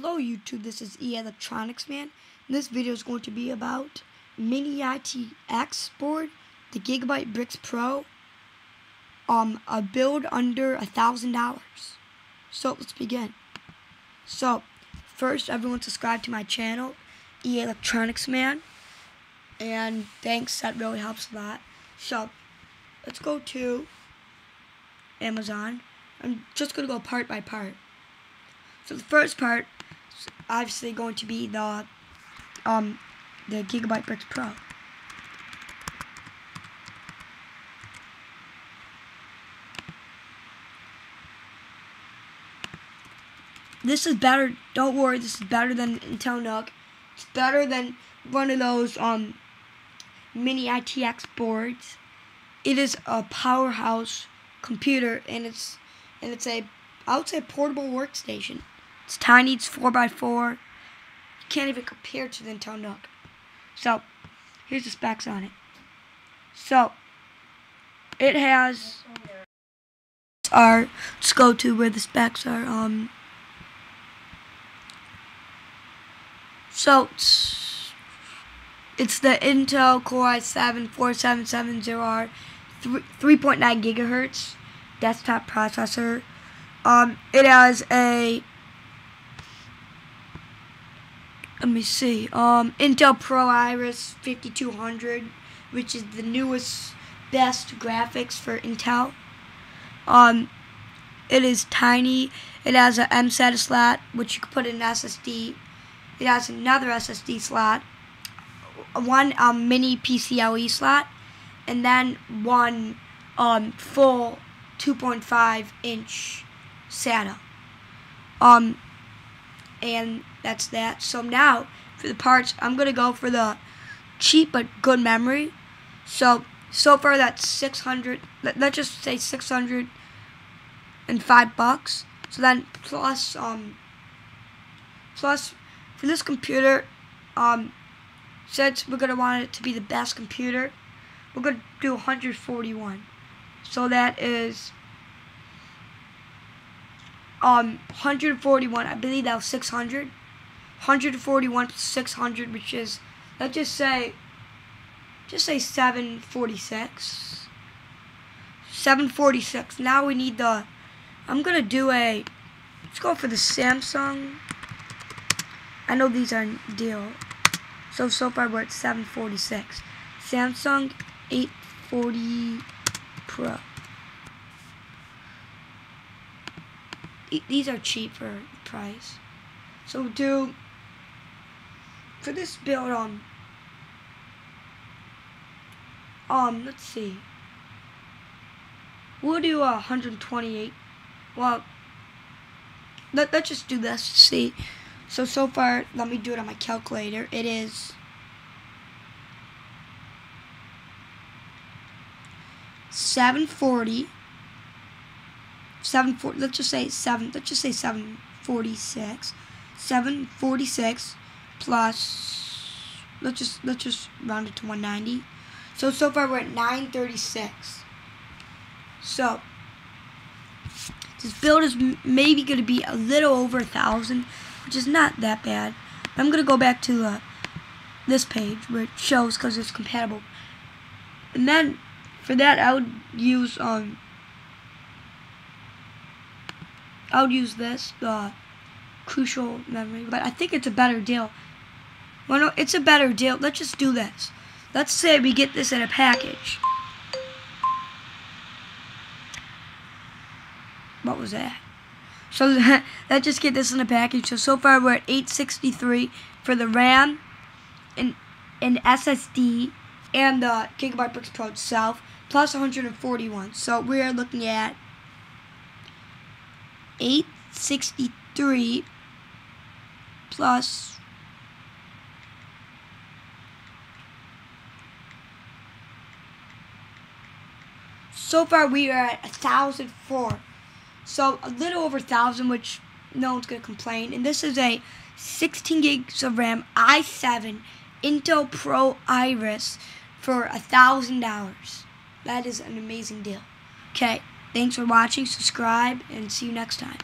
Hello YouTube, this is Electronics Man. And this video is going to be about Mini ITX board, the Gigabyte Bricks Pro, a build under $1,000. So let's begin. So first, everyone subscribe to my channel, Electronics Man, and thanks, that really helps a lot. So let's go to Amazon. I'm just gonna go part by part. So the first part is obviously going to be the Gigabyte Bricks Pro. This is better. Don't worry, this is better than Intel NUC. It's better than one of those Mini ITX boards. It is a powerhouse computer, and it's a, I would say, portable workstation. It's tiny, it's 4x4. You can't even compare to the Intel NUC. So, here's the specs on it. So, it has, let's go to where the specs are. So, it's the Intel Core i7-4770R 3.9 gigahertz desktop processor. It has a, let me see, Intel Pro Iris 5200, which is the newest, best graphics for Intel. It is tiny. It has an mSATA slot, which you can put in an SSD. It has another SSD slot, one mini PCIe slot, and then one full 2.5-inch SATA. And that's that. So now, for the parts, I'm going to go for the cheap but good memory. So far that's 600, let's just say $605. So then, plus for this computer, since we're going to want it to be the best computer, we're going to do 141. So that is 141, I believe that was 600. 141 plus 600, which is, let's just say 746. 746. Now we need the, I'm going to do let's go for the Samsung. I know these are deal. So far we're at 746. Samsung 840 Pro. These are cheap for price. So do, for this build, let's see. We'll do 128. Well, let's just do this to see. So far, let me do it on my calculator. It is 740. Let's just say 746. 746 plus, let's just round it to 190. So far we're at 936. So this build is maybe going to be a little over 1,000, which is not that bad. I'm going to go back to this page where it shows, because it's compatible. And then for that I would use this, Crucial Memory, but I think it's a better deal. Well, no, it's a better deal. Let's just do this. Let's say we get this in a package. What was that? So let's just get this in a package. So far we're at 863 for the RAM and SSD and the Gigabyte Bricks Pro itself, plus 141. So we're looking at 863 plus so far we are at 1,004. So a little over 1,000, which no one's gonna complain. And this is a 16 gigs of RAM i7 Intel Pro Iris for $1,000. That is an amazing deal. Okay, thanks for watching. Subscribe and see you next time.